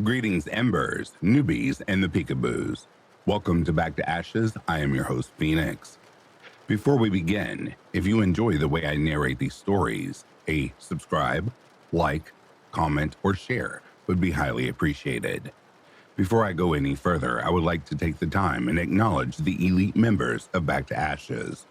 Greetings, Embers, newbies, and the peekaboos. Welcome to Back to Ashes. I am your host, Phoenix. Before we begin, if you enjoy the way I narrate these stories, a subscribe, like, comment, or share would be highly appreciated. Before I go any further, I would like to take the time and acknowledge the elite members of Back to Ashes.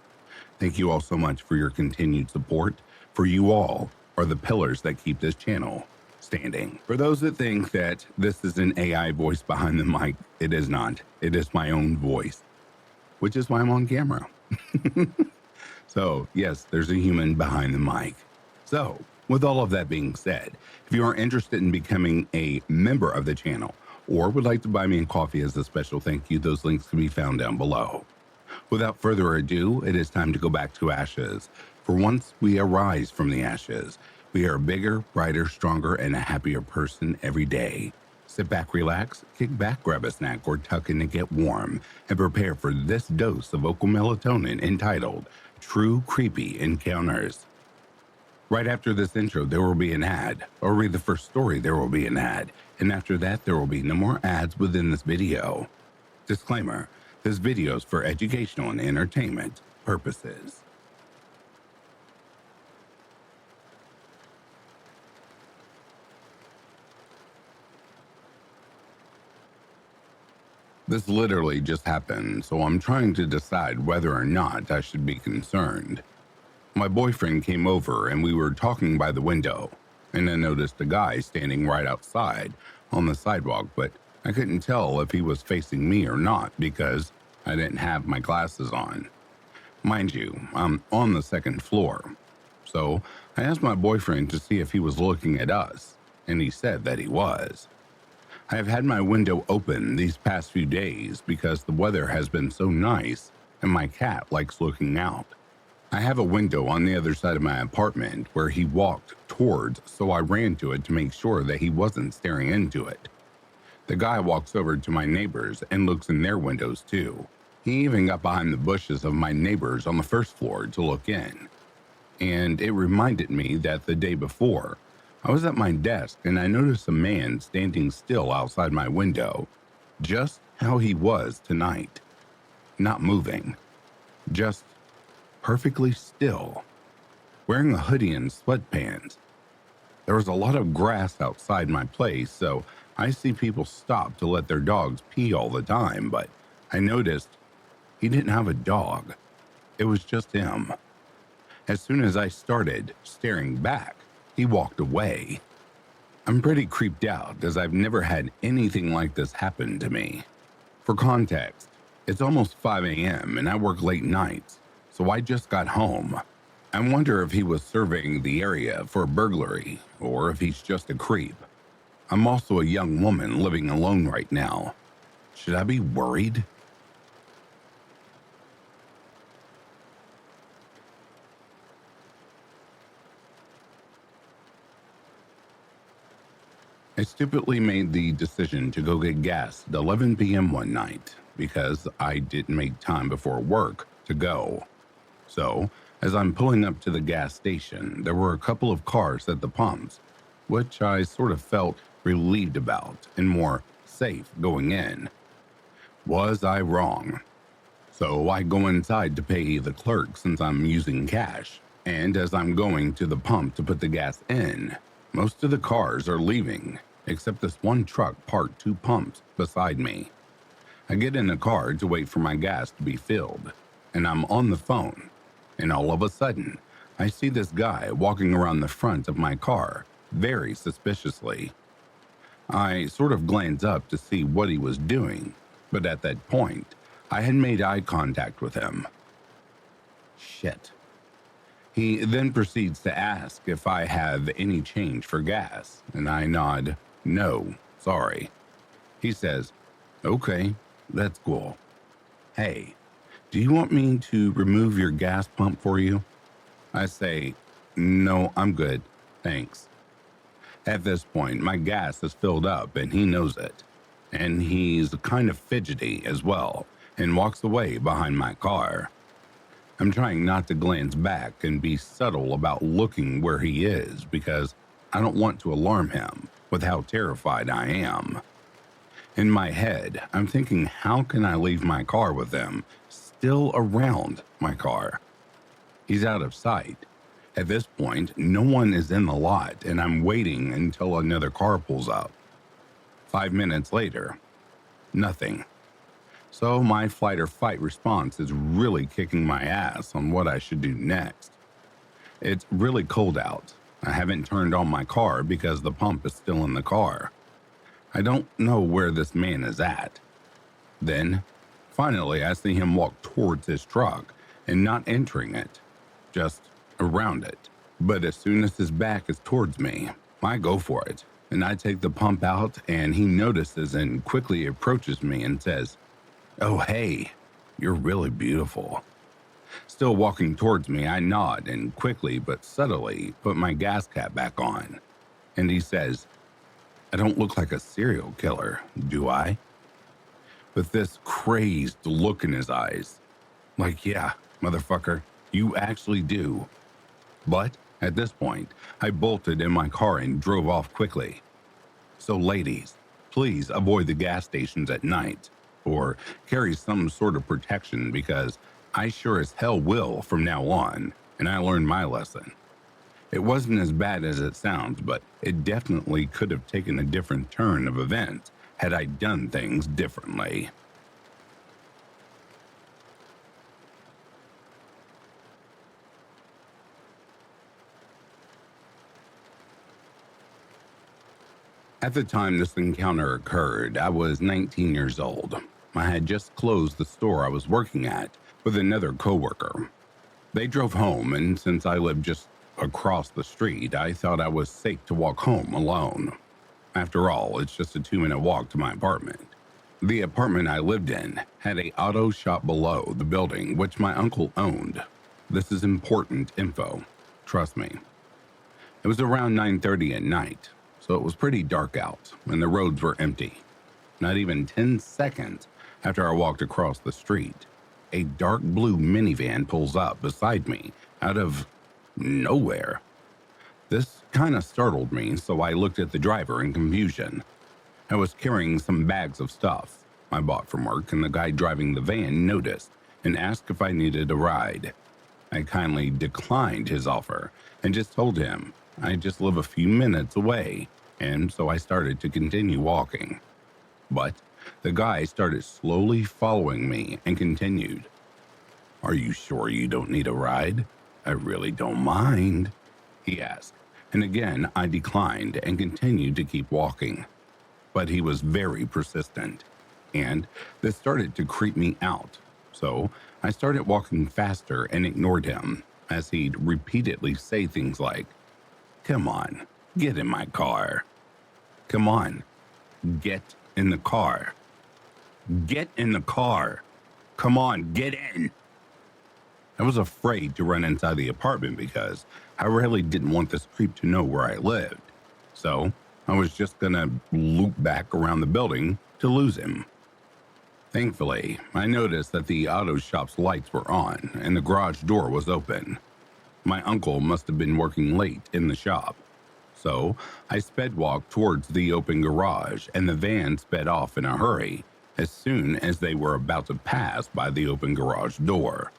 Thank you all so much for your continued support, for you all are the pillars that keep this channel standing. For those that think that this is an AI voice behind the mic, it is not. It is my own voice, which is why I'm on camera. So yes, there's a human behind the mic. So with all of that being said, if you are interested in becoming a member of the channel or would like to buy me a coffee as a special thank you, those links can be found down below. Without further ado, it is time to go back to ashes. For once we arise from the ashes, we are a bigger, brighter, stronger, and a happier person every day. Sit back, relax, kick back, grab a snack, or tuck in to get warm, and prepare for this dose of vocal melatonin entitled True Creepy Encounters. Right after this intro, there will be an ad. Or read the first story, there will be an ad. And after that, there will be no more ads within this video. Disclaimer, this video is for educational and entertainment purposes. This literally just happened, so I'm trying to decide whether or not I should be concerned. My boyfriend came over and we were talking by the window, and I noticed a guy standing right outside on the sidewalk, but I couldn't tell if he was facing me or not because I didn't have my glasses on. Mind you, I'm on the second floor, so I asked my boyfriend to see if he was looking at us, and he said that he was. I have had my window open these past few days because the weather has been so nice and my cat likes looking out. I have a window on the other side of my apartment where he walked towards, so I ran to it to make sure that he wasn't staring into it. The guy walks over to my neighbors and looks in their windows too. He even got behind the bushes of my neighbors on the first floor to look in. And it reminded me that the day before, I was at my desk and I noticed a man standing still outside my window, just how he was tonight. Not moving, just perfectly still, wearing a hoodie and sweatpants. There was a lot of grass outside my place, so I see people stop to let their dogs pee all the time, but I noticed he didn't have a dog. It was just him. As soon as I started staring back, he walked away. I'm pretty creeped out as I've never had anything like this happen to me. For context, it's almost 5 a.m. and I work late nights, so I just got home. I wonder if he was surveying the area for a burglary or if he's just a creep. I'm also a young woman living alone right now. Should I be worried? I stupidly made the decision to go get gas at 11 p.m. one night because I didn't make time before work to go. So, as I'm pulling up to the gas station, there were a couple of cars at the pumps, which I sort of felt relieved about and more safe going in. Was I wrong? So I go inside to pay the clerk since I'm using cash, and as I'm going to the pump to put the gas in, most of the cars are leaving, except this one truck parked 2 pumps beside me. I get in the car to wait for my gas to be filled, and I'm on the phone, and all of a sudden, I see this guy walking around the front of my car, very suspiciously. I sort of glance up to see what he was doing, but at that point, I had made eye contact with him. Shit. He then proceeds to ask if I have any change for gas, and I nod, no, sorry. He says, okay, that's cool. Hey, do you want me to remove your gas pump for you? I say, no, I'm good, thanks. At this point, my gas is filled up and he knows it, and he's kind of fidgety as well and walks away behind my car. I'm trying not to glance back and be subtle about looking where he is because I don't want to alarm him, with how terrified I am. In my head, I'm thinking, how can I leave my car with them still around my car? He's out of sight. At this point, no one is in the lot, and I'm waiting until another car pulls up. 5 minutes later, nothing. So my flight or fight response is really kicking my ass on what I should do next. It's really cold out. I haven't turned on my car because the pump is still in the car. I don't know where this man is at. Then, finally, I see him walk towards his truck and not entering it, just around it. But as soon as his back is towards me, I go for it, and I take the pump out, and he notices and quickly approaches me and says, "Oh, hey, you're really beautiful." Still walking towards me, I nod and quickly but subtly put my gas cap back on. And he says, "I don't look like a serial killer, do I?" With this crazed look in his eyes. Like, yeah, motherfucker, you actually do. But at this point, I bolted in my car and drove off quickly. So ladies, please avoid the gas stations at night, or carry some sort of protection, because I sure as hell will from now on, and I learned my lesson. It wasn't as bad as it sounds, but it definitely could have taken a different turn of events had I done things differently. At the time this encounter occurred, I was 19 years old. I had just closed the store I was working at with another coworker. They drove home, and since I lived just across the street, I thought I was safe to walk home alone. After all, it's just a 2-minute walk to my apartment. The apartment I lived in had an auto shop below the building, which my uncle owned. This is important info. Trust me. It was around 9:30 at night, so it was pretty dark out, and the roads were empty. Not even 10 seconds after I walked across the street, a dark blue minivan pulls up beside me out of nowhere. This kind of startled me, so I looked at the driver in confusion. I was carrying some bags of stuff I bought from work, and the guy driving the van noticed and asked if I needed a ride. I kindly declined his offer and just told him I just live a few minutes away, and so I started to continue walking. But the guy started slowly following me and continued. "Are you sure you don't need a ride? I really don't mind," he asked. And again, I declined and continued to keep walking. But he was very persistent, and this started to creep me out. So I started walking faster and ignored him, as he'd repeatedly say things like, "Come on, get in my car. Come on, get in the car. Get in the car. Come on, get in." I was afraid to run inside the apartment because I really didn't want this creep to know where I lived. So I was just gonna loop back around the building to lose him. Thankfully, I noticed that the auto shop's lights were on and the garage door was open. My uncle must have been working late in the shop. So I sped walked towards the open garage, and the van sped off in a hurry as soon as they were about to pass by the open garage door.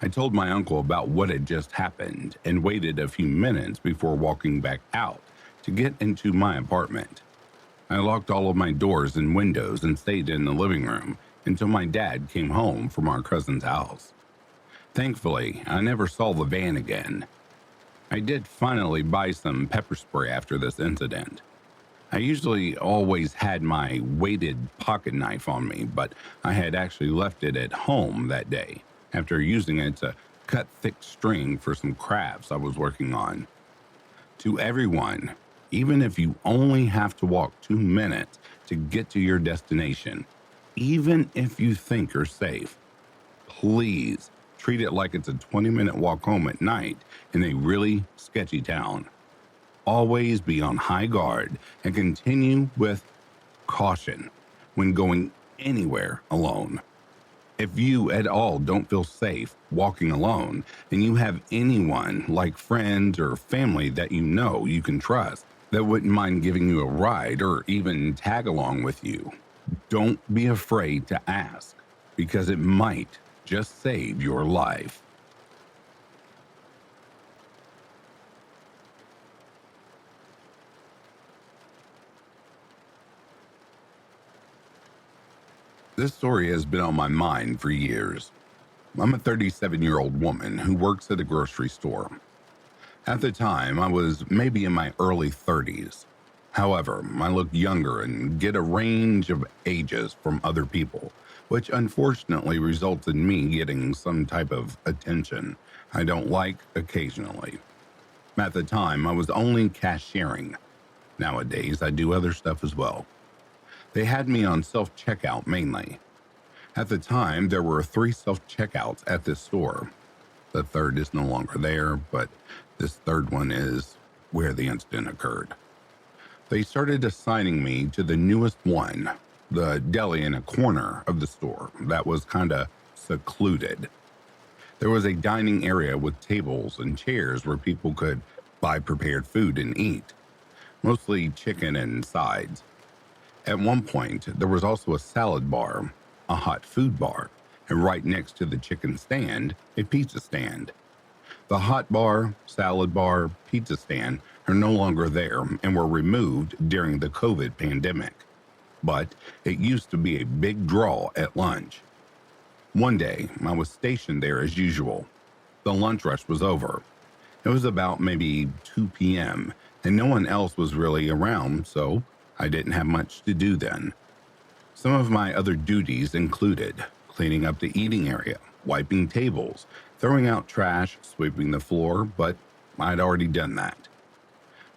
I told my uncle about what had just happened and waited a few minutes before walking back out to get into my apartment. I locked all of my doors and windows and stayed in the living room until my dad came home from our cousin's house. Thankfully, I never saw the van again. I did finally buy some pepper spray after this incident. I usually always had my weighted pocket knife on me, but I had actually left it at home that day after using it to cut thick string for some crafts I was working on. To everyone, even if you only have to walk 2 minutes to get to your destination, even if you think you're safe, please treat it like it's a 20-minute walk home at night in a really sketchy town. Always be on high guard and continue with caution when going anywhere alone. If you at all don't feel safe walking alone and you have anyone like friends or family that you know you can trust, that wouldn't mind giving you a ride or even tag along with you. Don't be afraid to ask, because it might just save your life. This story has been on my mind for years. I'm a 37-year-old woman who works at a grocery store. At the time, I was maybe in my early 30s. However, I look younger and get a range of ages from other people, which unfortunately results in me getting some type of attention I don't like occasionally. At the time, I was only cashiering. Nowadays, I do other stuff as well. They had me on self-checkout mainly. At the time, there were 3 self-checkouts at this store. The third is no longer there, but this third one is where the incident occurred. They started assigning me to the newest one, the deli in a corner of the store that was kind of secluded. There was a dining area with tables and chairs where people could buy prepared food and eat, mostly chicken and sides. At one point, there was also a salad bar, a hot food bar, and right next to the chicken stand, a pizza stand. The hot bar, salad bar, pizza stand are no longer there and were removed during the COVID pandemic. But it used to be a big draw at lunch. One day, I was stationed there as usual. The lunch rush was over. It was about maybe 2 p.m., and no one else was really around, so I didn't have much to do then. Some of my other duties included cleaning up the eating area, wiping tables, throwing out trash, sweeping the floor, but I'd already done that.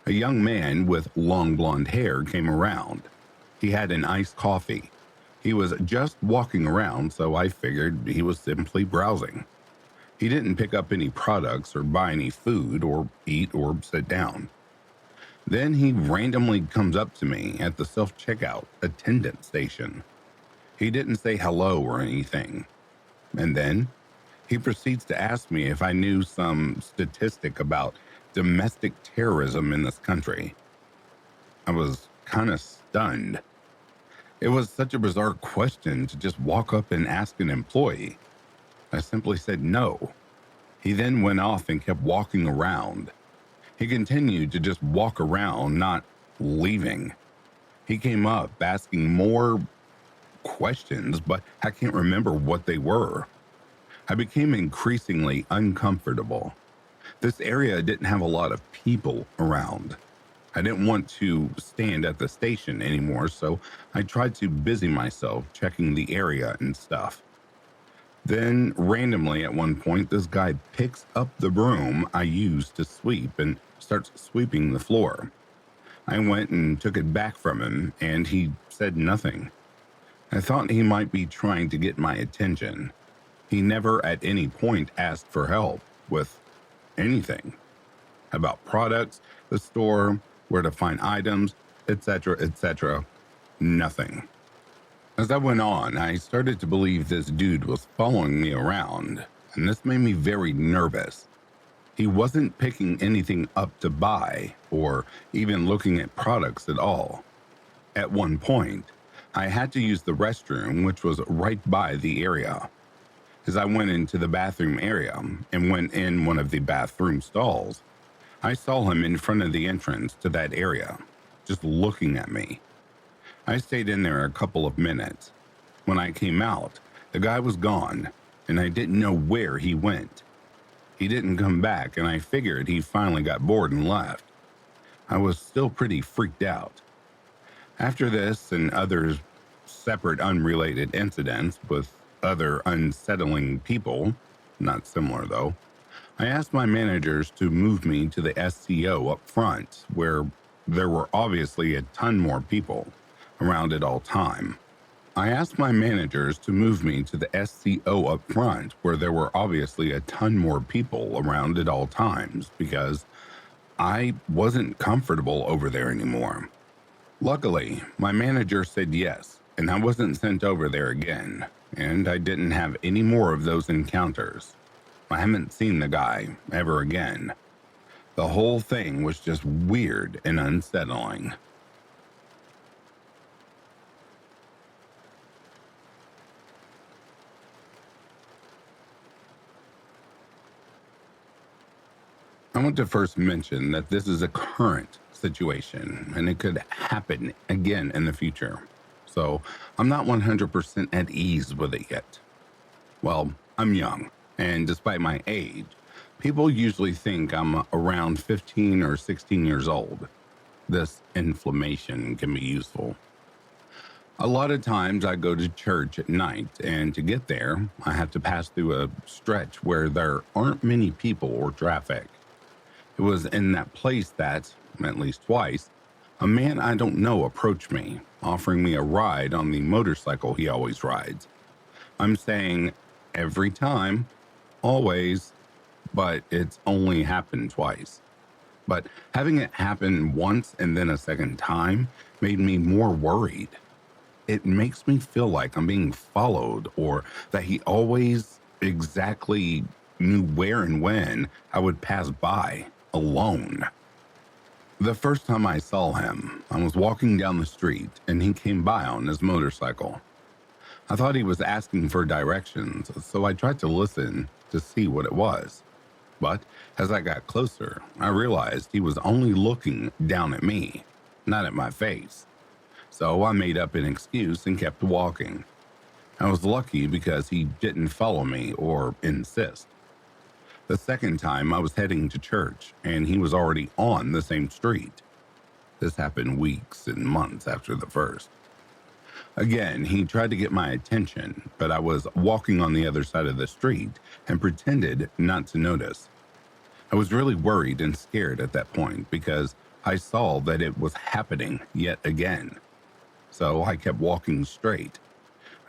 A young man with long blonde hair came around. He had an iced coffee. He was just walking around, so I figured he was simply browsing. He didn't pick up any products or buy any food or eat or sit down. Then he randomly comes up to me at the self-checkout attendant station. He didn't say hello or anything. And then he proceeds to ask me if I knew some statistic about domestic terrorism in this country. I was kind of stunned. It was such a bizarre question to just walk up and ask an employee. I simply said no. He then went off and kept walking around. He continued to just walk around, not leaving. He came up asking more questions, but I can't remember what they were. I became increasingly uncomfortable. This area didn't have a lot of people around. I didn't want to stand at the station anymore, so I tried to busy myself checking the area and stuff. Then, randomly at one point, this guy picks up the broom I used to sweep and starts sweeping the floor. I went and took it back from him, and he said nothing. I thought he might be trying to get my attention. He never at any point asked for help with anything. About products, the store, where to find items, etc., etc. Nothing. As I went on, I started to believe this dude was following me around, and this made me very nervous. He wasn't picking anything up to buy or even looking at products at all. At one point, I had to use the restroom, which was right by the area. As I went into the bathroom area and went in one of the bathroom stalls, I saw him in front of the entrance to that area, just looking at me. I stayed in there a couple of minutes. When I came out, the guy was gone, and I didn't know where he went. He didn't come back, and I figured he finally got bored and left. I was still pretty freaked out. After this and other separate unrelated incidents with other unsettling people, not similar though, I asked my managers to move me to the SCO up front, where there were obviously a ton more people around at all time. I asked my managers to move me to the SCO up front, where there were obviously a ton more people around at all times, because I wasn't comfortable over there anymore. Luckily, my manager said yes, and I wasn't sent over there again, and I didn't have any more of those encounters. I haven't seen the guy ever again. The whole thing was just weird and unsettling. I want to first mention that this is a current situation and it could happen again in the future. So I'm not 100% at ease with it yet. Well, I'm young, and despite my age, people usually think I'm around 15 or 16 years old. This inflammation can be useful. A lot of times I go to church at night, and to get there, I have to pass through a stretch where there aren't many people or traffic. It was in that place that, at least twice, a man I don't know approached me, offering me a ride on the motorcycle he always rides. I'm saying every time, always, but it's only happened twice. But having it happen once and then a second time made me more worried. It makes me feel like I'm being followed or that he always exactly knew where and when I would pass by alone. The first time I saw him, I was walking down the street and he came by on his motorcycle. I thought he was asking for directions, so I tried to listen to see what it was. But as I got closer, I realized he was only looking down at me, not at my face. So I made up an excuse and kept walking. I was lucky because he didn't follow me or insist. The second time I was heading to church and he was already on the same street. This happened weeks and months after the first. Again, he tried to get my attention, but I was walking on the other side of the street and pretended not to notice. I was really worried and scared at that point because I saw that it was happening yet again. So I kept walking straight.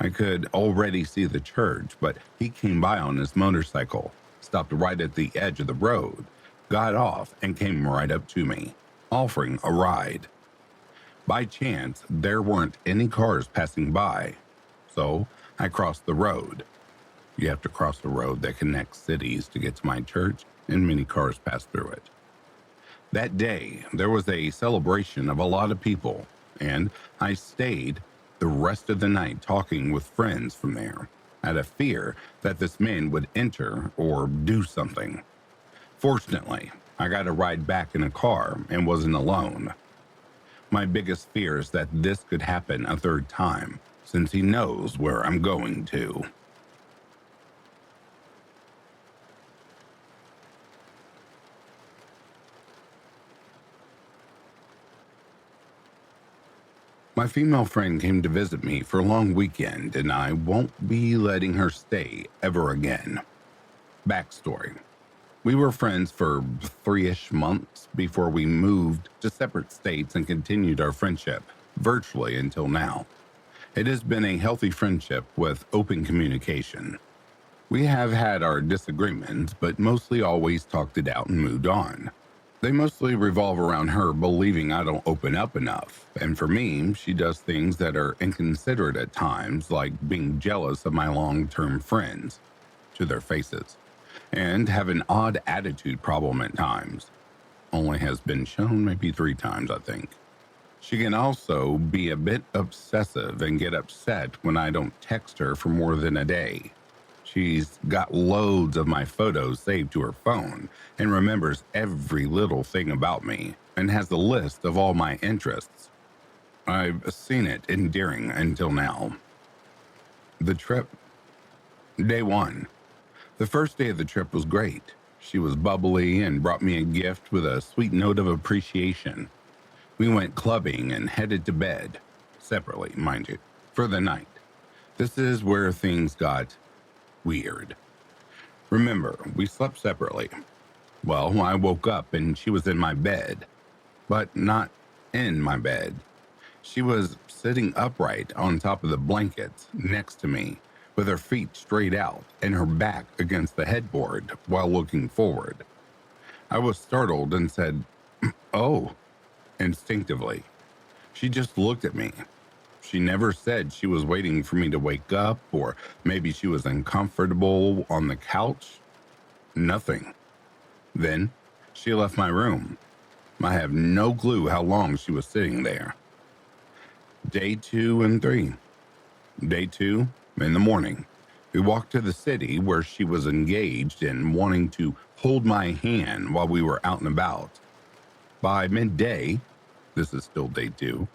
I could already see the church, but he came by on his motorcycle, stopped right at the edge of the road, got off, and came right up to me, offering a ride. By chance, there weren't any cars passing by, so I crossed the road. You have to cross the road that connects cities to get to my church, and many cars pass through it. That day, there was a celebration of a lot of people, and I stayed the rest of the night talking with friends from there, out of fear that this man would enter or do something. Fortunately, I got a ride back in a car and wasn't alone. My biggest fear is that this could happen a third time, since he knows where I'm going to. My female friend came to visit me for a long weekend, and I won't be letting her stay ever again. Backstory. We were friends for 3-ish months before we moved to separate states and continued our friendship virtually until now. It has been a healthy friendship with open communication. We have had our disagreements, but mostly always talked it out and moved on. They mostly revolve around her believing I don't open up enough, and for me, she does things that are inconsiderate at times, like being jealous of my long-term friends, to their faces, and have an odd attitude problem at times. Only has been shown maybe 3 times, I think. She can also be a bit obsessive and get upset when I don't text her for more than a day. She's got loads of my photos saved to her phone and remembers every little thing about me and has a list of all my interests. I've seen it endearing until now. The trip. Day 1. The first day of the trip was great. She was bubbly and brought me a gift with a sweet note of appreciation. We went clubbing and headed to bed, separately, mind you, for the night. This is where things got weird. Remember, we slept separately. Well, I woke up and she was in my bed, but not in my bed. She was sitting upright on top of the blankets next to me, with her feet straight out and her back against the headboard while looking forward. I was startled and said, "Oh," instinctively. She just looked at me. She never said she was waiting for me to wake up, or maybe she was uncomfortable on the couch. Nothing. Then She left my room. I have no clue how long she was sitting there. Day 2 and 3. Day 2, in the morning, we walked to the city where she was engaged in wanting to hold my hand while we were out and about. By midday, this is still day 2,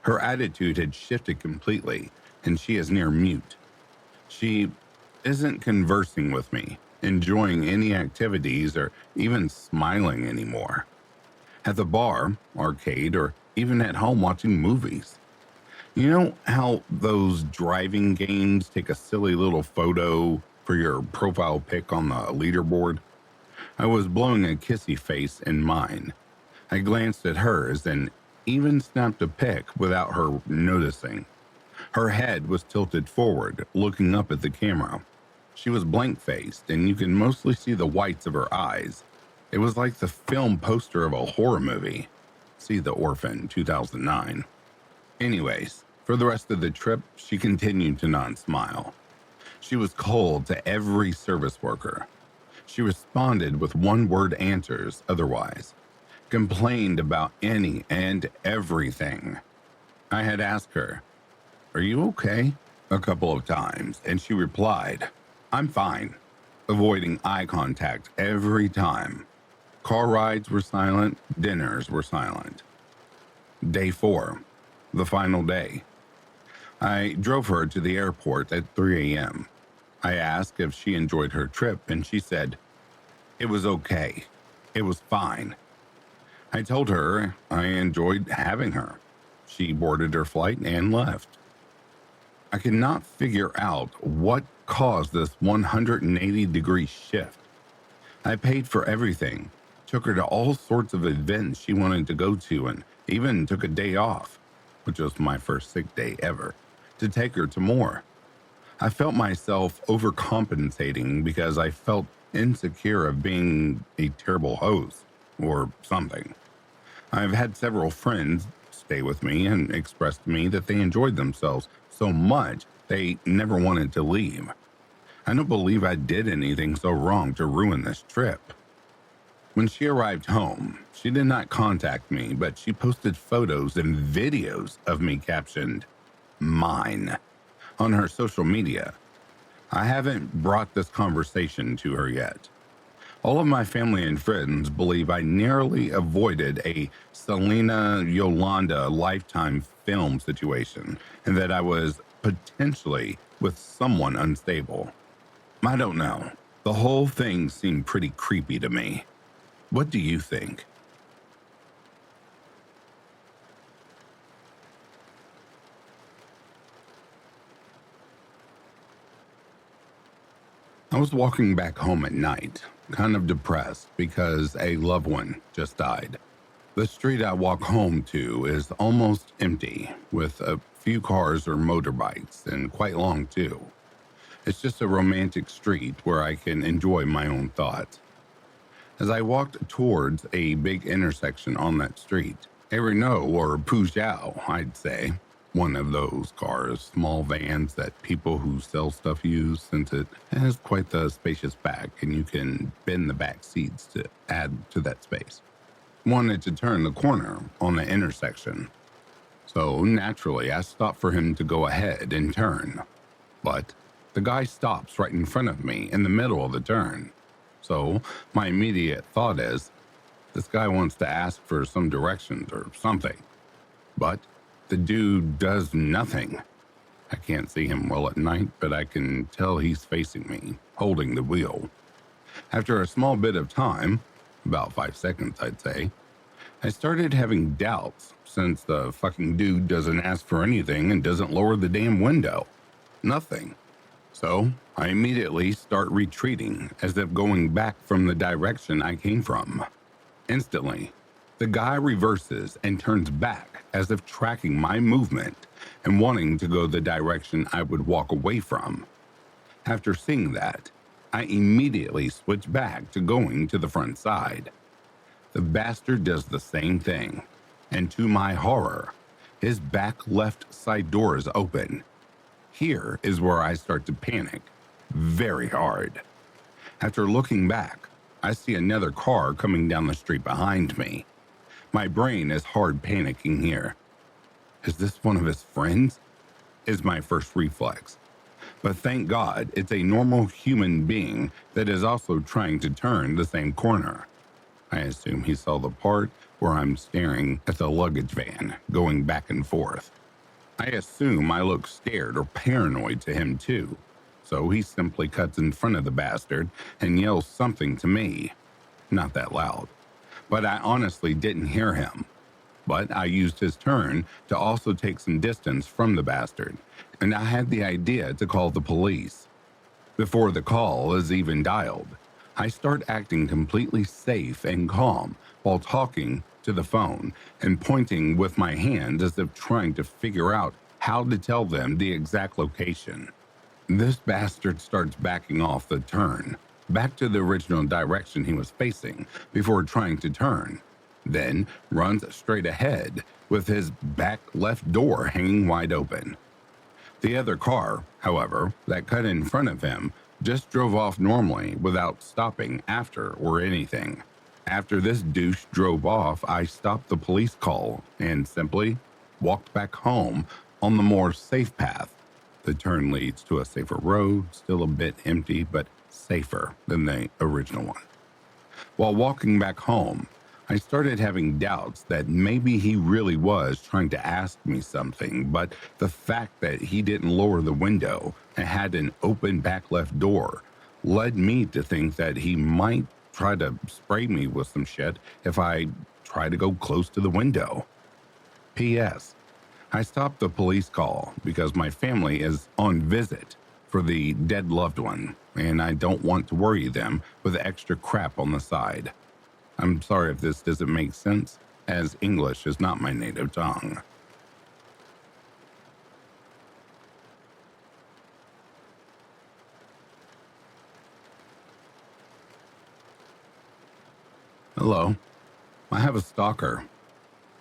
her attitude had shifted completely, and she is near mute. She isn't conversing with me, enjoying any activities, or even smiling anymore. At the bar, arcade, or even at home watching movies. You know how those driving games take a silly little photo for your profile pic on the leaderboard? I was blowing a kissy face in mine. I glanced at hers and even snapped a pic without her noticing. Her head was tilted forward, looking up at the camera. She was blank-faced, and you can mostly see the whites of her eyes. It was like the film poster of a horror movie. See The Orphan, 2009. Anyways, for the rest of the trip, she continued to not smile. She was cold to every service worker. She responded with one-word answers otherwise. Complained about any and everything. I had asked her, "Are you okay?" a couple of times, and she replied, "I'm fine," avoiding eye contact every time. Car rides were silent, dinners were silent. Day 4, the final day. I drove her to the airport at 3 a.m. I asked if she enjoyed her trip, and she said, "It was okay. It was fine." I told her I enjoyed having her. She boarded her flight and left. I could not figure out what caused this 180-degree shift. I paid for everything, took her to all sorts of events she wanted to go to, and even took a day off, which was my first sick day ever, to take her to more. I felt myself overcompensating because I felt insecure of being a terrible host or something. I've had several friends stay with me and express to me that they enjoyed themselves so much they never wanted to leave. I don't believe I did anything so wrong to ruin this trip. When she arrived home, she did not contact me, but she posted photos and videos of me captioned, "Mine," on her social media. I haven't brought this conversation to her yet. All of my family and friends believe I narrowly avoided a Selena Yolanda Lifetime film situation and that I was potentially with someone unstable. I don't know. The whole thing seemed pretty creepy to me. What do you think? I was walking back home at night, kind of depressed because a loved one just died. The street I walk home to is almost empty, with a few cars or motorbikes, and quite long too. It's just a romantic street where I can enjoy my own thoughts. As I walked towards a big intersection on that street, a Renault or Peugeot, I'd say, one of those cars, small vans that people who sell stuff use, since it has quite the spacious back and you can bend the back seats to add to that space, wanted to turn the corner on the intersection. So naturally, I stopped for him to go ahead and turn. But the guy stops right in front of me in the middle of the turn. So my immediate thought is, this guy wants to ask for some directions or something. But the dude does nothing. I can't see him well at night, but I can tell he's facing me, holding the wheel. After a small bit of time, about 5 seconds I'd say, I started having doubts since the fucking dude doesn't ask for anything and doesn't lower the damn window. Nothing. So I immediately start retreating as if going back from the direction I came from. Instantly, the guy reverses and turns back as if tracking my movement and wanting to go the direction I would walk away from. After seeing that, I immediately switch back to going to the front side. The bastard does the same thing, and to my horror, his back left side door is open. Here is where I start to panic very hard. After looking back, I see another car coming down the street behind me. My brain is hard panicking here. Is this one of his friends? Is my first reflex. But thank God it's a normal human being that is also trying to turn the same corner. I assume he saw the part where I'm staring at the luggage van going back and forth. I assume I look scared or paranoid to him too, so he simply cuts in front of the bastard and yells something to me. Not that loud, but I honestly didn't hear him. But I used his turn to also take some distance from the bastard, and I had the idea to call the police. Before the call is even dialed, I start acting completely safe and calm while talking to the phone and pointing with my hand as if trying to figure out how to tell them the exact location. This bastard starts backing off the turn, back to the original direction he was facing before trying to turn, then runs straight ahead with his back left door hanging wide open. The other car, however, that cut in front of him just drove off normally without stopping after or anything. After this douche drove off, I stopped the police call and simply walked back home on the more safe path. The turn leads to a safer road, still a bit empty, but safer than the original one. While walking back home, I started having doubts that maybe he really was trying to ask me something, but the fact that he didn't lower the window and had an open back left door led me to think that he might try to spray me with some shit if I try to go close to the window. P.S. I stopped the police call because my family is on visit for the dead loved one, and I don't want to worry them with extra crap on the side. I'm sorry if this doesn't make sense, as English is not my native tongue. Hello, I have a stalker.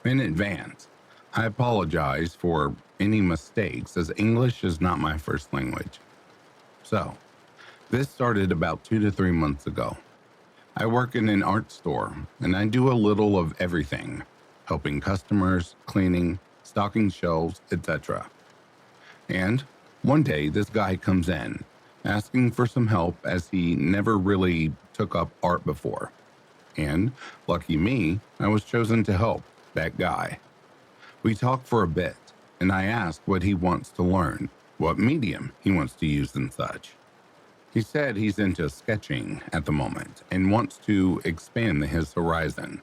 In advance, I apologize for any mistakes, as English is not my first language. So, this started about 2 to 3 months ago. I work in an art store, and I do a little of everything, helping customers, cleaning, stocking shelves, etc. And one day, this guy comes in, asking for some help as he never really took up art before. And, lucky me, I was chosen to help that guy. We talked for a bit, and I asked what he wants to learn, what medium he wants to use and such. He said he's into sketching at the moment and wants to expand his horizon.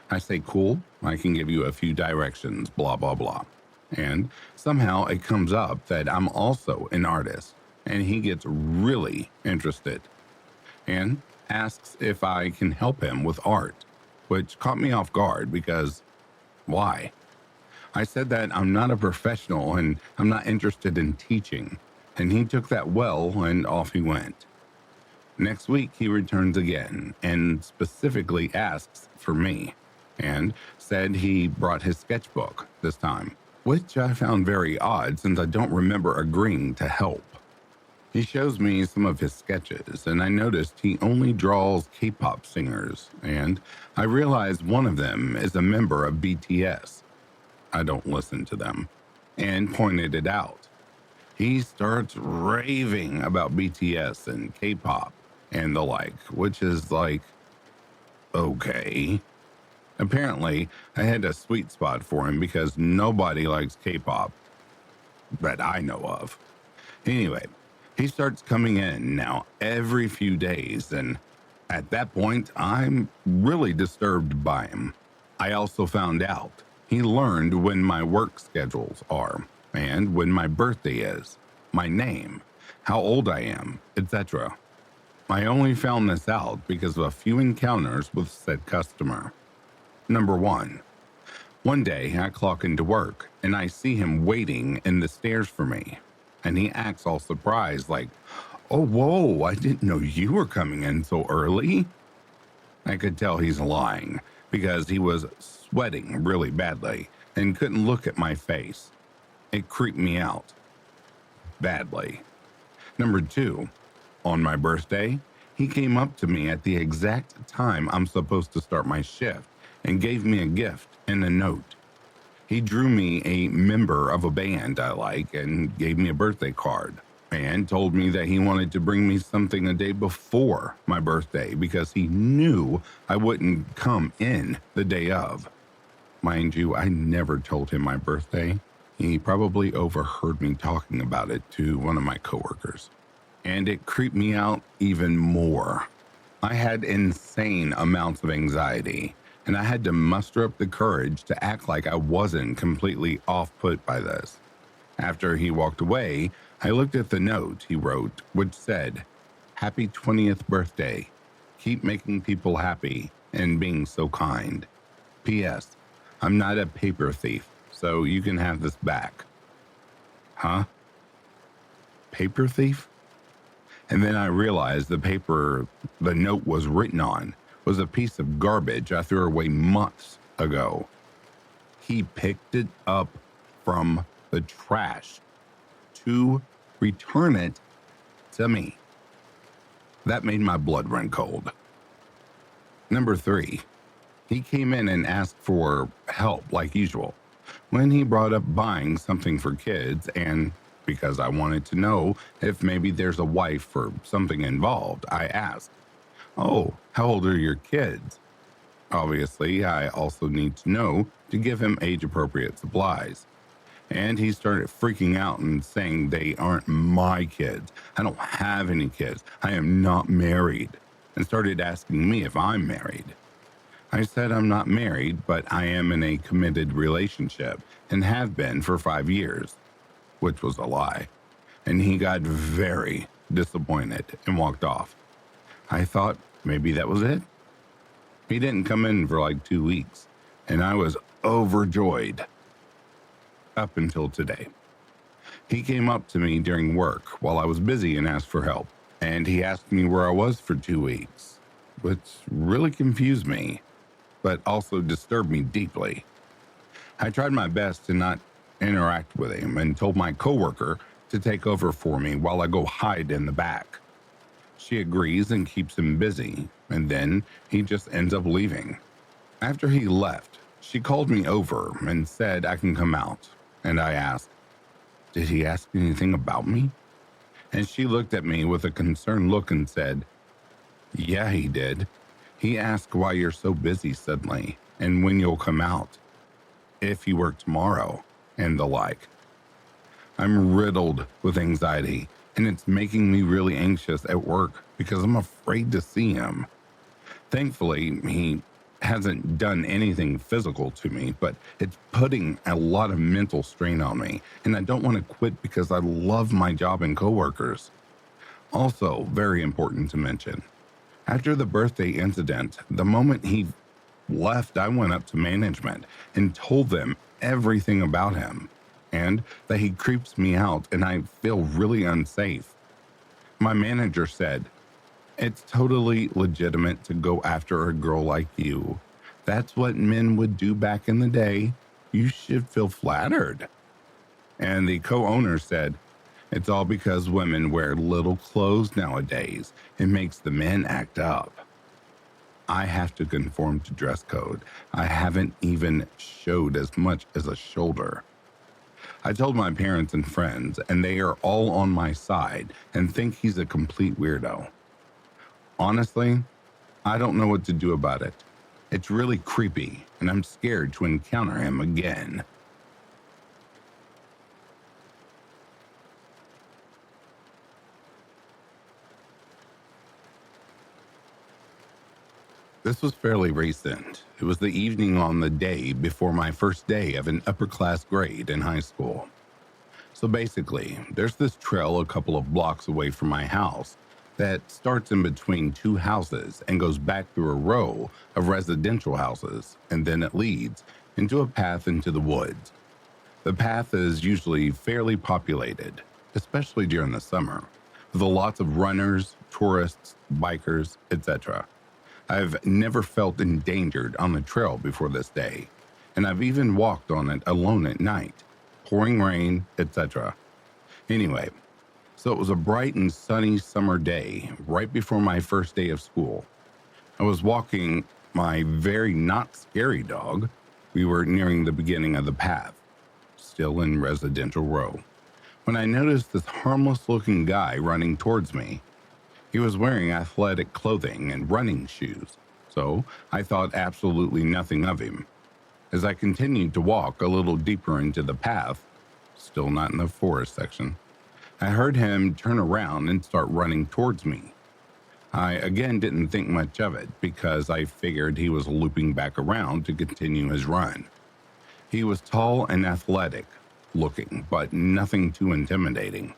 I say, cool, I can give you a few directions, blah, blah, blah. And somehow it comes up that I'm also an artist, and he gets really interested and asks if I can help him with art, which caught me off guard because why? I said that I'm not a professional and I'm not interested in teaching, and he took that well and off he went. Next week, he returns again and specifically asks for me and said he brought his sketchbook this time, which I found very odd since I don't remember agreeing to help. He shows me some of his sketches, and I noticed he only draws K-pop singers, and I realized one of them is a member of BTS. I don't listen to them, and pointed it out. He starts raving about BTS and K-pop and the like, which is like, okay. Apparently, I had a sweet spot for him because nobody likes K-pop that I know of. Anyway, he starts coming in now every few days, and at that point, I'm really disturbed by him. I also found out he learned when my work schedules are, and when my birthday is, my name, how old I am, etc. I only found this out because of a few encounters with said customer. Number 1. One day, I clock into work, and I see him waiting in the stairs for me. And he acts all surprised, like, oh, whoa, I didn't know you were coming in so early. I could tell he's lying because he was sweating really badly and couldn't look at my face. It creeped me out badly. Number 2, on my birthday, He came up to me at the exact time I'm supposed to start my shift and gave me a gift and a note. He drew me a member of a band I like and gave me a birthday card and told me that he wanted to bring me something a day before my birthday because he knew I wouldn't come in the day of. Mind you, I never told him my birthday. He probably overheard me talking about it to one of my coworkers. And it creeped me out even more. I had insane amounts of anxiety, and I had to muster up the courage to act like I wasn't completely off-put by this. After he walked away, I looked at the note he wrote, which said, "Happy 20th birthday. Keep making people happy and being so kind. P.S. I'm not a paper thief, so you can have this back." Huh? Paper thief? And then I realized the paper the note was written on was a piece of garbage I threw away months ago. He picked it up from the trash to return it to me. That made my blood run cold. Number 3, he came in and asked for help like usual. When he brought up buying something for kids, and because I wanted to know if maybe there's a wife or something involved, I asked, "Oh, how old are your kids?" Obviously, I also need to know to give him age-appropriate supplies. And he started freaking out and saying they aren't my kids. I don't have any kids. I am not married. And started asking me if I'm married. I said I'm not married, but I am in a committed relationship and have been for 5 years, which was a lie. And he got very disappointed and walked off. I thought maybe that was it. He didn't come in for like 2 weeks, and I was overjoyed up until today. He came up to me during work while I was busy and asked for help, and he asked me where I was for 2 weeks, which really confused me, but also disturbed me deeply. I tried my best to not interact with him and told my coworker to take over for me while I go hide in the back. She agrees and keeps him busy, and then he just ends up leaving. After he left, she called me over and said I can come out, and I asked, "Did he ask anything about me?" And she looked at me with a concerned look and said, "Yeah, he did. He asked why you're so busy suddenly and when you'll come out, if you work tomorrow, and the like." I'm riddled with anxiety, and it's making me really anxious at work because I'm afraid to see him. Thankfully, he hasn't done anything physical to me, but it's putting a lot of mental strain on me, and I don't want to quit because I love my job and coworkers. Also, very important to mention, after the birthday incident, the moment he left, I went up to management and told them everything about him and that he creeps me out and I feel really unsafe. My manager said, "It's totally legitimate to go after a girl like you. That's what men would do back in the day. You should feel flattered." And the co-owner said, "It's all because women wear little clothes nowadays. It makes the men act up." I have to conform to dress code. I haven't even showed as much as a shoulder. I told my parents and friends, and they are all on my side and think he's a complete weirdo. Honestly, I don't know what to do about it. It's really creepy, and I'm scared to encounter him again. This was fairly recent. It was the evening on the day before my first day of an upper class grade in high school. So basically, there's this trail a couple of blocks away from my house that starts in between two houses and goes back through a row of residential houses, and then it leads into a path into the woods. The path is usually fairly populated, especially during the summer, with lots of runners, tourists, bikers, etc. I've never felt endangered on the trail before this day, and I've even walked on it alone at night, pouring rain, etc. Anyway, So it was a bright and sunny summer day, right before my first day of school. I was walking my very not scary dog. We were nearing the beginning of the path, still in Residential Row, when I noticed this harmless looking guy running towards me. He was wearing athletic clothing and running shoes, so I thought absolutely nothing of him. As I continued to walk a little deeper into the path, still not in the forest section, I heard him turn around and start running towards me. I again didn't think much of it because I figured he was looping back around to continue his run. He was tall and athletic looking, but nothing too intimidating.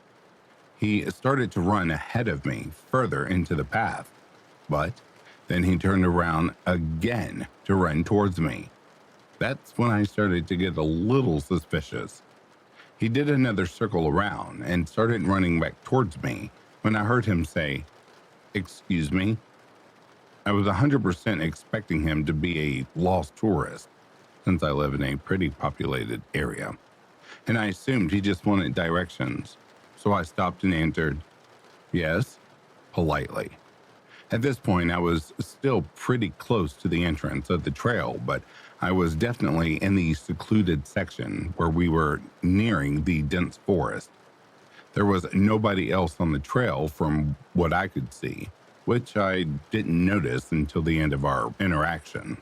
He started to run ahead of me further into the path, but then he turned around again to run towards me. That's when I started to get a little suspicious. He did another circle around and started running back towards me when I heard him say, "Excuse me." I was 100% expecting him to be a lost tourist, since I live in a pretty populated area, and I assumed he just wanted directions. So I stopped and answered, "Yes," politely. At this point, I was still pretty close to the entrance of the trail, but I was definitely in the secluded section where we were nearing the dense forest. There was nobody else on the trail from what I could see, which I didn't notice until the end of our interaction.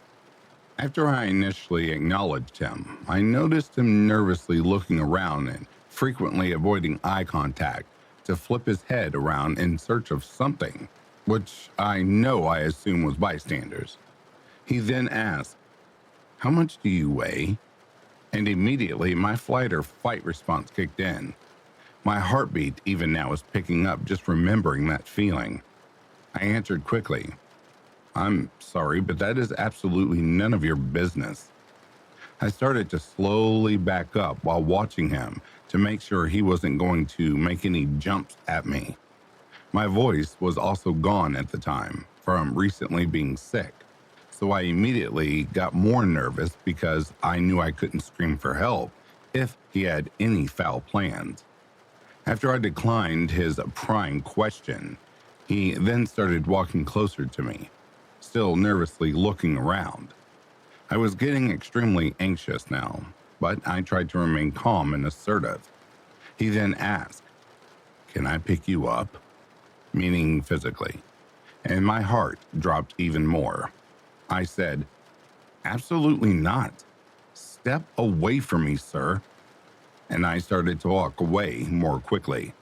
After I initially acknowledged him, I noticed him nervously looking around and frequently avoiding eye contact to flip his head around in search of something, which I assume was bystanders. He then asked, "How much do you weigh?" And immediately my flight or fight response kicked in. My heartbeat even now is picking up just remembering that feeling. I answered quickly, "I'm sorry, but that is absolutely none of your business." I started to slowly back up while watching him to make sure he wasn't going to make any jumps at me. My voice was also gone at the time from recently being sick, so I immediately got more nervous because I knew I couldn't scream for help if he had any foul plans. After I declined his prying question, he then started walking closer to me, still nervously looking around. I was getting extremely anxious now, but I tried to remain calm and assertive. He then asked, "Can I pick you up?" Meaning physically, and my heart dropped even more. I said, "Absolutely not. Step away from me, sir." And I started to walk away more quickly.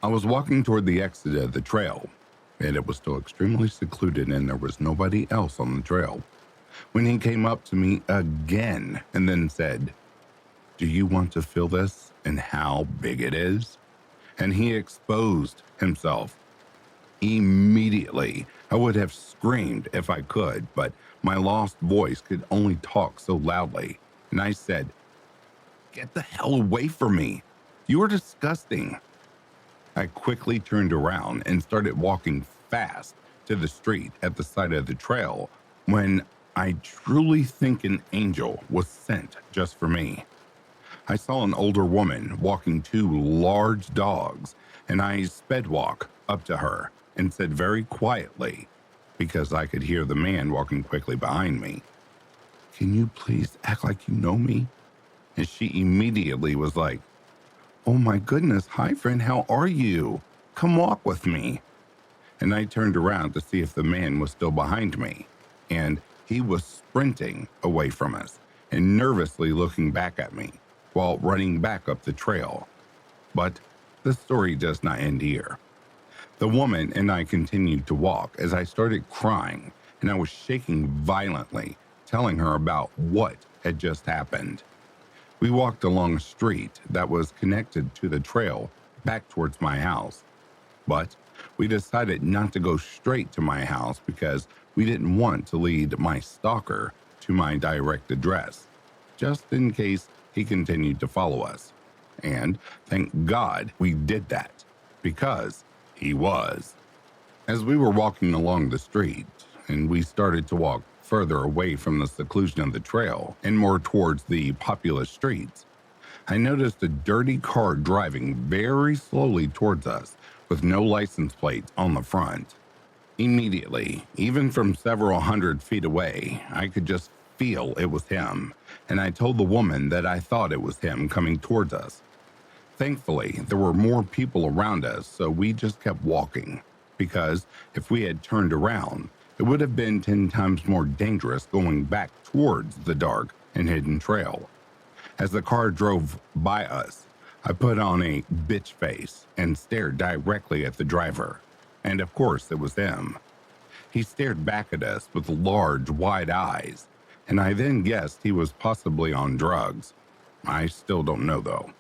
I was walking toward the exit of the trail, and it was still extremely secluded and there was nobody else on the trail, when he came up to me again and then said, "Do you want to feel this and how big it is?" And he exposed himself. Immediately, I would have screamed if I could, but my lost voice could only talk so loudly, and I said, "Get the hell away from me. You are disgusting." I quickly turned around and started walking fast to the street at the side of the trail when I truly think an angel was sent just for me. I saw an older woman walking two large dogs, and I sped walk up to her and said very quietly, because I could hear the man walking quickly behind me, "Can you please act like you know me?" And she immediately was like, "Oh my goodness, hi friend, how are you? Come walk with me." And I turned around to see if the man was still behind me, and he was sprinting away from us and nervously looking back at me while running back up the trail. But the story does not end here. The woman and I continued to walk as I started crying, and I was shaking violently, telling her about what had just happened. We walked along a street that was connected to the trail back towards my house, but we decided not to go straight to my house because we didn't want to lead my stalker to my direct address, just in case he continued to follow us. And thank God we did that, because he was. As we were walking along the street, and we started to walk further away from the seclusion of the trail and more towards the populous streets, I noticed a dirty car driving very slowly towards us with no license plate on the front. Immediately, even from several hundred feet away, I could just feel it was him, and I told the woman that I thought it was him coming towards us. Thankfully, there were more people around us, so we just kept walking, because if we had turned around, it would have been 10 times more dangerous going back towards the dark and hidden trail. As the car drove by us, I put on a bitch face and stared directly at the driver. And of course, it was him. He stared back at us with large, wide eyes, and I then guessed he was possibly on drugs. I still don't know, though.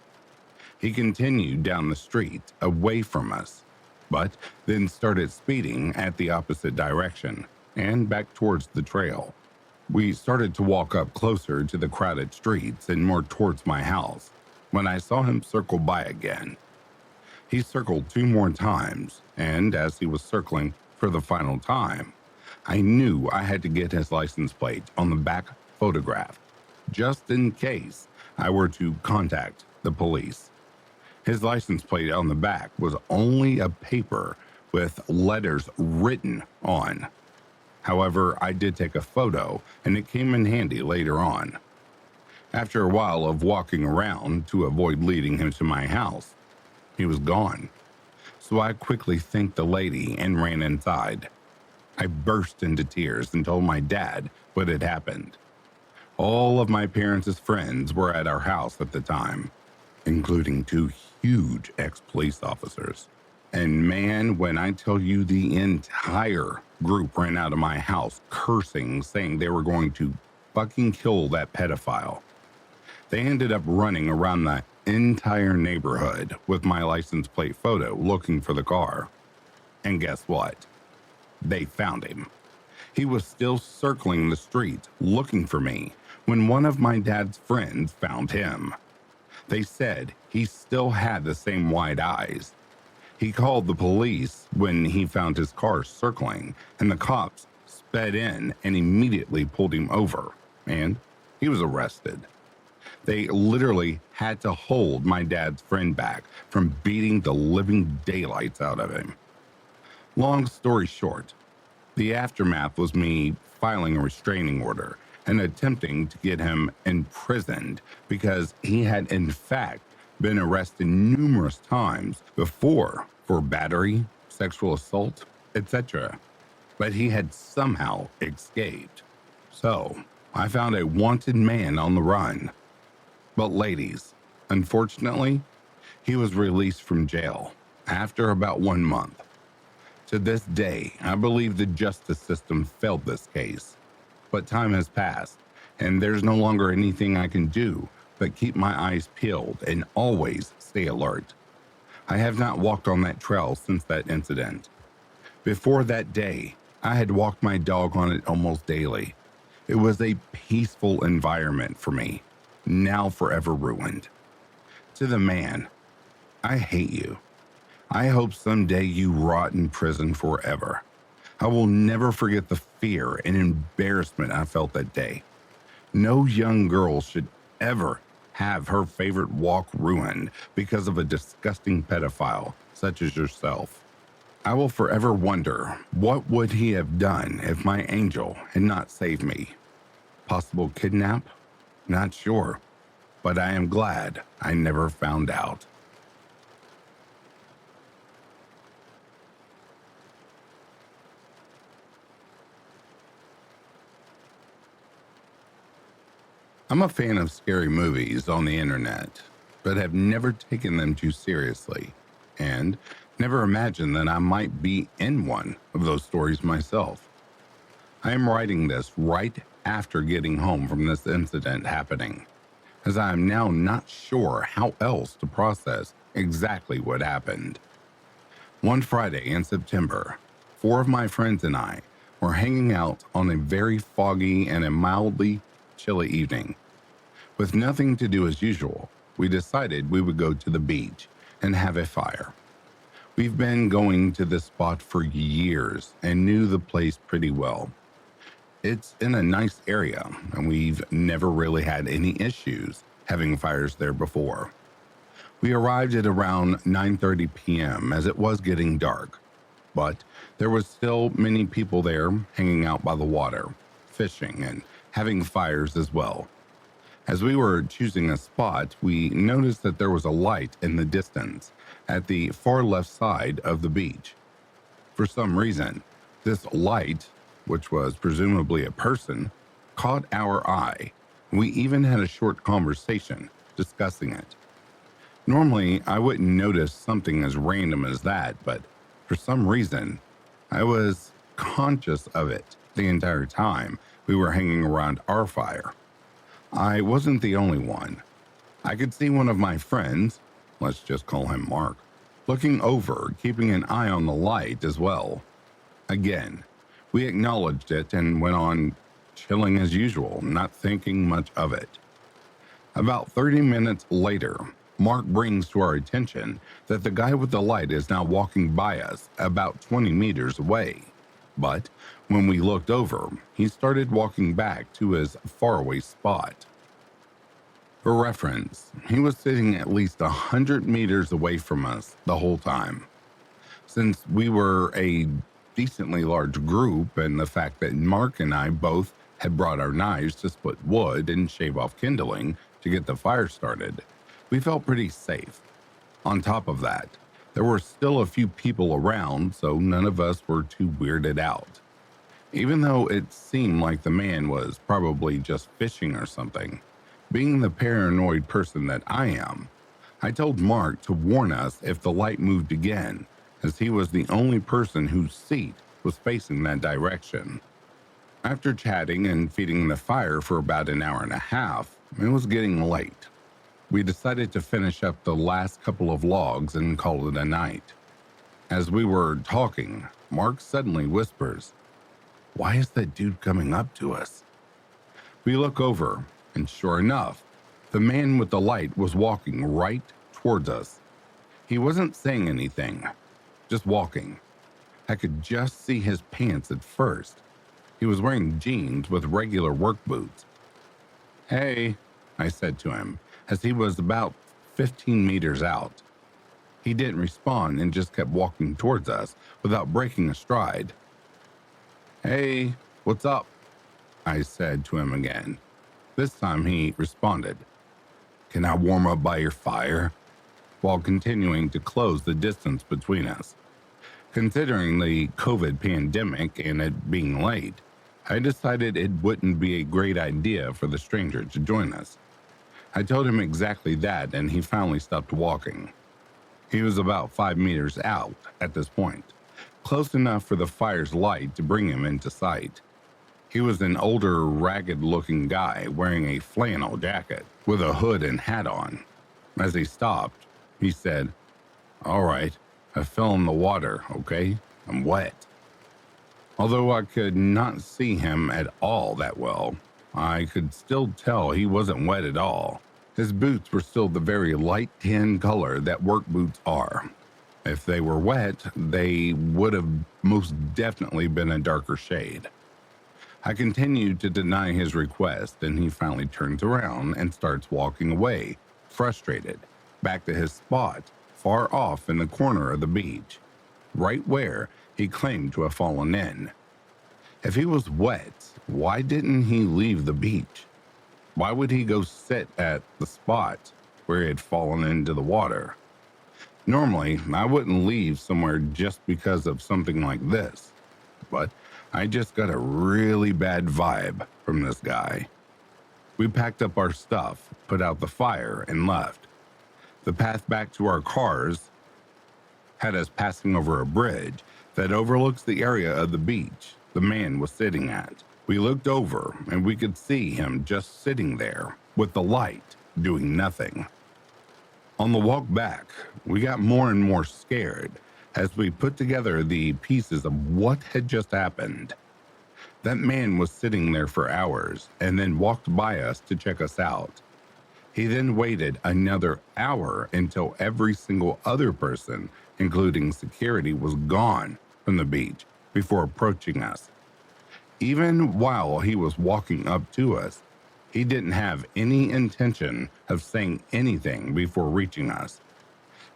He continued down the street, away from us, but then started speeding at the opposite direction and back towards the trail. We started to walk up closer to the crowded streets and more towards my house when I saw him circle by again. He circled 2 more times, and as he was circling for the final time, I knew I had to get his license plate on the back photographed, just in case I were to contact the police. His license plate on the back was only a paper with letters written on. However, I did take a photo, and it came in handy later on. After a while of walking around to avoid leading him to my house, he was gone. So I quickly thanked the lady and ran inside. I burst into tears and told my dad what had happened. All of my parents' friends were at our house at the time, including 2 huge ex-police officers. And man, when I tell you, the entire group ran out of my house cursing, saying they were going to fucking kill that pedophile. They ended up running around the entire neighborhood with my license plate photo looking for the car. And guess what? They found him. He was still circling the street looking for me when one of my dad's friends found him. They said he still had the same wide eyes. He called the police when he found his car circling, and the cops sped in and immediately pulled him over, and he was arrested. They literally had to hold my dad's friend back from beating the living daylights out of him. Long story short, the aftermath was me filing a restraining order and attempting to get him imprisoned because he had in fact been arrested numerous times before for battery, sexual assault, etc. But he had somehow escaped. So I found a wanted man on the run. But ladies, unfortunately, he was released from jail after about 1 month. To this day, I believe the justice system failed this case. But time has passed, and there's no longer anything I can do but keep my eyes peeled and always stay alert. I have not walked on that trail since that incident. Before that day, I had walked my dog on it almost daily. It was a peaceful environment for me, now forever ruined. To the man, I hate you. I hope someday you rot in prison forever. I will never forget the fear and embarrassment I felt that day. No young girl should ever have her favorite walk ruined because of a disgusting pedophile such as yourself. I will forever wonder, what would he have done if my angel had not saved me? Possible kidnap? Not sure, but I am glad I never found out. I'm a fan of scary movies on the internet, but have never taken them too seriously, and never imagined that I might be in one of those stories myself. I am writing this right after getting home from this incident happening, as I am now not sure how else to process exactly what happened. One Friday in September, 4 of my friends and I were hanging out on a very foggy and a mildly chilly evening. With nothing to do as usual, we decided we would go to the beach and have a fire. We've been going to this spot for years and knew the place pretty well. It's in a nice area, and we've never really had any issues having fires there before. We arrived at around 9:30 p.m. as it was getting dark, but there was still many people there hanging out by the water, fishing, and having fires as well. As we were choosing a spot, we noticed that there was a light in the distance at the far left side of the beach. For some reason, this light, which was presumably a person, caught our eye. We even had a short conversation discussing it. Normally, I wouldn't notice something as random as that, but for some reason, I was conscious of it the entire time we were hanging around our fire. I wasn't the only one. I could see one of my friends, let's just call him Mark, looking over, keeping an eye on the light as well. Again, we acknowledged it and went on chilling as usual, not thinking much of it. About 30 minutes later, Mark brings to our attention that the guy with the light is now walking by us about 20 meters away. But when we looked over, he started walking back to his faraway spot. For reference, he was sitting at least 100 meters away from us the whole time. Since we were a decently large group, and the fact that Mark and I both had brought our knives to split wood and shave off kindling to get the fire started, we felt pretty safe. On top of that, there were still a few people around, so none of us were too weirded out. Even though it seemed like the man was probably just fishing or something, being the paranoid person that I am, I told Mark to warn us if the light moved again, as he was the only person whose seat was facing that direction. After chatting and feeding the fire for about an hour and a half, it was getting late. We decided to finish up the last couple of logs and call it a night. As we were talking, Mark suddenly whispers, "Why is that dude coming up to us?" We look over, and sure enough, the man with the light was walking right towards us. He wasn't saying anything, just walking. I could just see his pants at first. He was wearing jeans with regular work boots. "Hey," I said to him, as he was about 15 meters out. He didn't respond and just kept walking towards us without breaking a stride. "Hey, what's up?" I said to him again. This time he responded, "Can I warm up by your fire?" while continuing to close the distance between us. Considering the COVID pandemic and it being late, I decided it wouldn't be a great idea for the stranger to join us. I told him exactly that, and he finally stopped walking. He was about 5 meters out at this point, close enough for the fire's light to bring him into sight. He was an older, ragged-looking guy wearing a flannel jacket with a hood and hat on. As he stopped, he said, "All right, I fell in the water, okay? I'm wet." Although I could not see him at all that well, I could still tell he wasn't wet at all. His boots were still the very light tan color that work boots are. If they were wet, they would have most definitely been a darker shade. I continued to deny his request, and he finally turns around and starts walking away, frustrated, back to his spot, far off in the corner of the beach, right where he claimed to have fallen in. If he was wet, why didn't he leave the beach? Why would he go sit at the spot where he had fallen into the water? Normally, I wouldn't leave somewhere just because of something like this, but I just got a really bad vibe from this guy. We packed up our stuff, put out the fire, and left. The path back to our cars had us passing over a bridge that overlooks the area of the beach the man was sitting at. We looked over and we could see him just sitting there with the light doing nothing. On the walk back, we got more and more scared as we put together the pieces of what had just happened. That man was sitting there for hours and then walked by us to check us out. He then waited another hour until every single other person, including security, was gone from the beach before approaching us. Even while he was walking up to us, he didn't have any intention of saying anything before reaching us.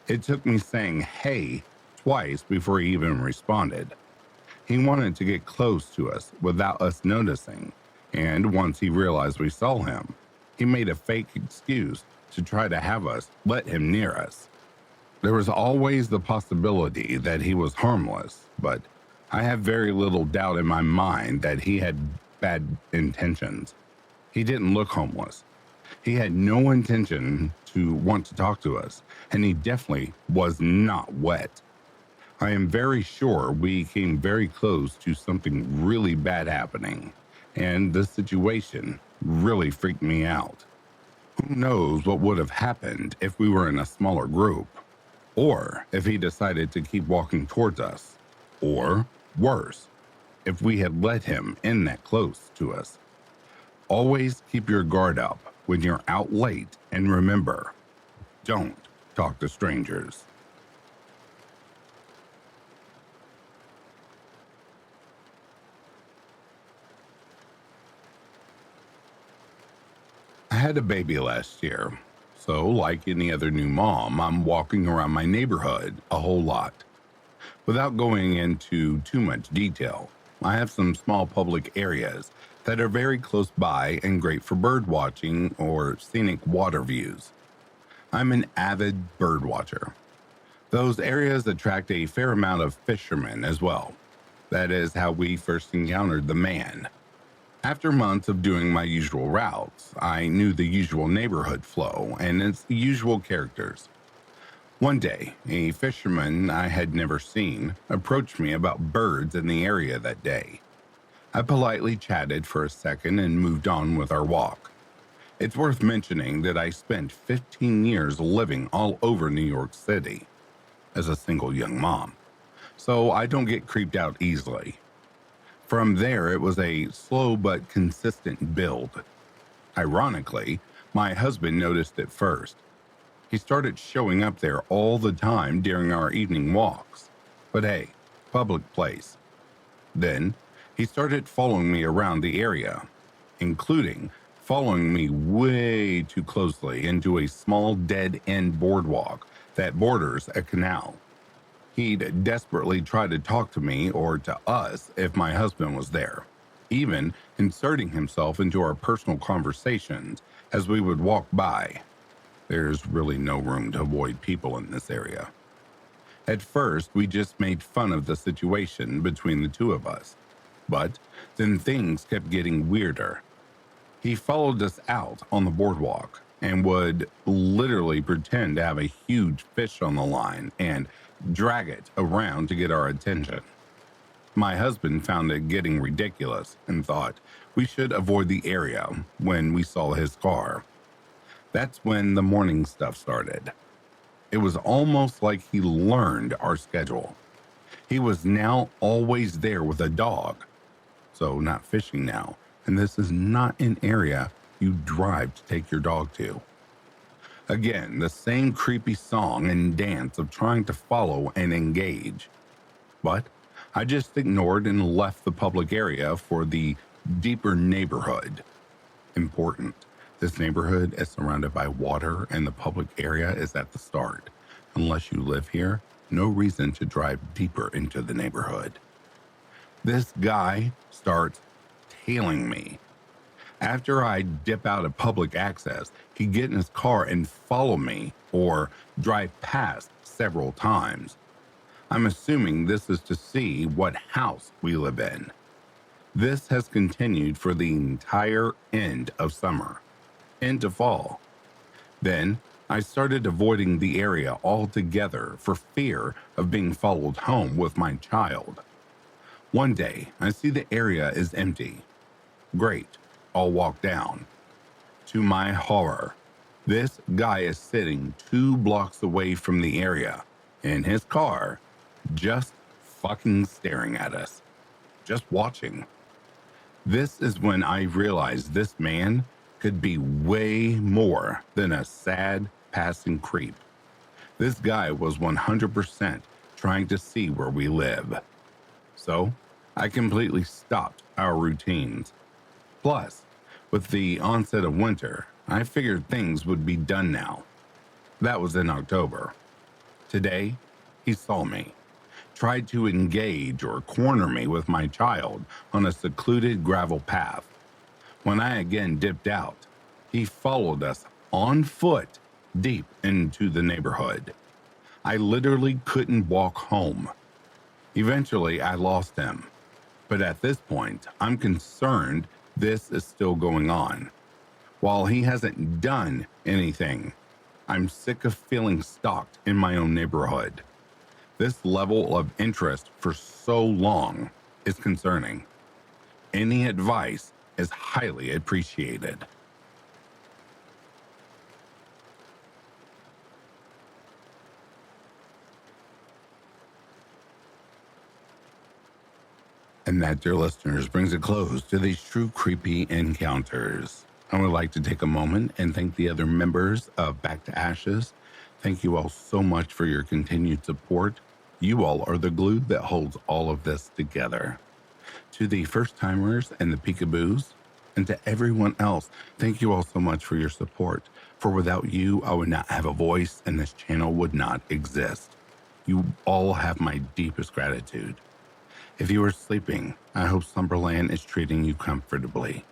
It took me saying "hey" twice before he even responded. He wanted to get close to us without us noticing, and once he realized we saw him, he made a fake excuse to try to have us let him near us. There was always the possibility that he was harmless, but I have very little doubt in my mind that he had bad intentions. He didn't look homeless. He had no intention to want to talk to us, and he definitely was not wet. I am very sure we came very close to something really bad happening, and the situation really freaked me out. Who knows what would have happened if we were in a smaller group, or if he decided to keep walking towards us, or worse, if we had let him in that close to us. Always keep your guard up when you're out late, and remember, don't talk to strangers. I had a baby last year, so like any other new mom, I'm walking around my neighborhood a whole lot. Without going into too much detail, I have some small public areas that are very close by and great for bird watching or scenic water views. I'm an avid bird watcher. Those areas attract a fair amount of fishermen as well. That is how we first encountered the man. After months of doing my usual routes, I knew the usual neighborhood flow and its usual characters. One day, a fisherman I had never seen approached me about birds in the area that day. I politely chatted for a second and moved on with our walk. It's worth mentioning that I spent 15 years living all over New York City as a single young mom, so I don't get creeped out easily. From there, it was a slow but consistent build. Ironically, my husband noticed it first. He started showing up there all the time during our evening walks. But hey, public place. Then, he started following me around the area, including following me way too closely into a small dead-end boardwalk that borders a canal. He'd desperately try to talk to me or to us if my husband was there, even inserting himself into our personal conversations as we would walk by. There's really no room to avoid people in this area. At first, we just made fun of the situation between the two of us, but then things kept getting weirder. He followed us out on the boardwalk and would literally pretend to have a huge fish on the line and drag it around to get our attention. My husband found it getting ridiculous and thought we should avoid the area when we saw his car. That's when the morning stuff started. It was almost like he learned our schedule. He was now always there with a dog. So not fishing now, and this is not an area you drive to take your dog to. Again, the same creepy song and dance of trying to follow and engage. But I just ignored and left the public area for the deeper neighborhood. Important. This neighborhood is surrounded by water and the public area is at the start. Unless you live here, no reason to drive deeper into the neighborhood. This guy starts tailing me. After I dip out of public access, he'd get in his car and follow me or drive past several times. I'm assuming this is to see what house we live in. This has continued for the entire end of summer, into fall. Then I started avoiding the area altogether for fear of being followed home with my child. One day, I see the area is empty. Great, I'll walk down. To my horror, this guy is sitting 2 blocks away from the area, in his car, just fucking staring at us, just watching. This is when I realized this man could be way more than a sad passing creep. This guy was 100% trying to see where we live. So I completely stopped our routines. Plus, with the onset of winter, I figured things would be done now. That was in October. Today, he saw me, tried to engage or corner me with my child on a secluded gravel path. When I again dipped out, he followed us on foot deep into the neighborhood. I literally couldn't walk home. Eventually, I lost him. But at this point, I'm concerned this is still going on. While he hasn't done anything, I'm sick of feeling stalked in my own neighborhood. This level of interest for so long is concerning. Any advice is highly appreciated. And that, dear listeners, brings a close to these true creepy encounters. I would like to take a moment and thank the other members of Back to Ashes. Thank you all so much for your continued support. You all are the glue that holds all of this together. To the first timers and the peekaboos, and to everyone else, thank you all so much for your support. For without you, I would not have a voice and this channel would not exist. You all have my deepest gratitude. If you are sleeping, I hope Slumberland is treating you comfortably.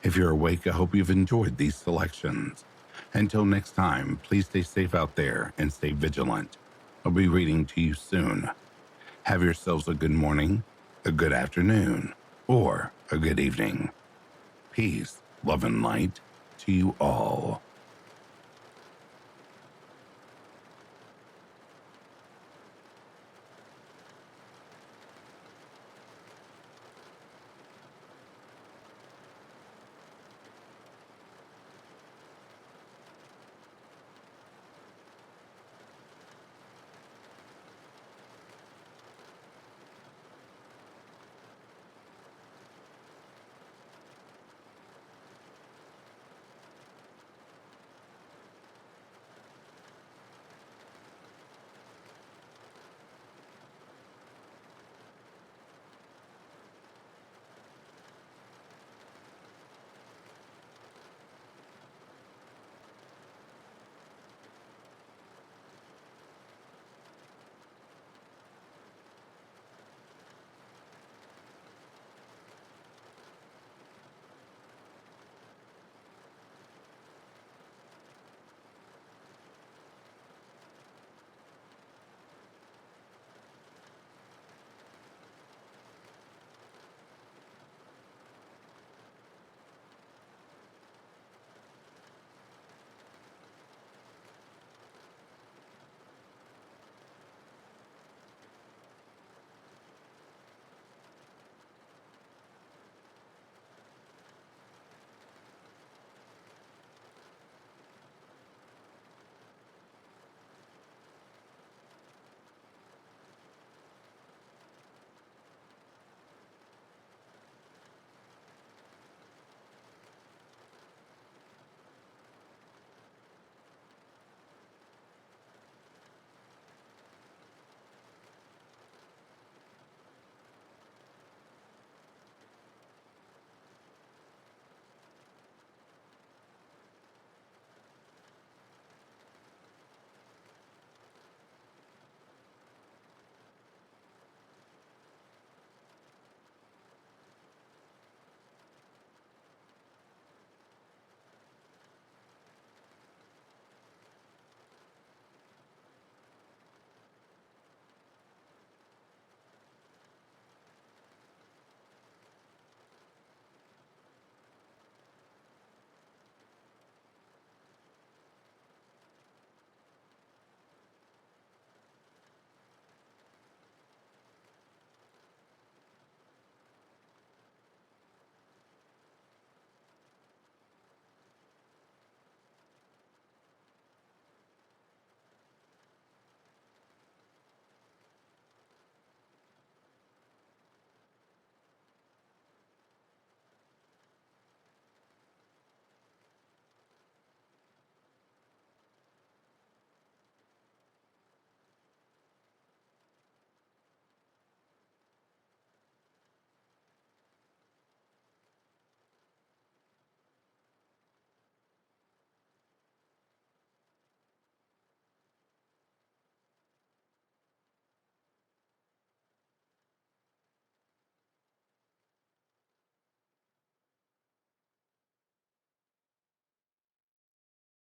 If you're awake, I hope you've enjoyed these selections. Until next time, please stay safe out there and stay vigilant. I'll be reading to you soon. Have yourselves a good morning, a good afternoon, or a good evening. Peace, love, and light to you all.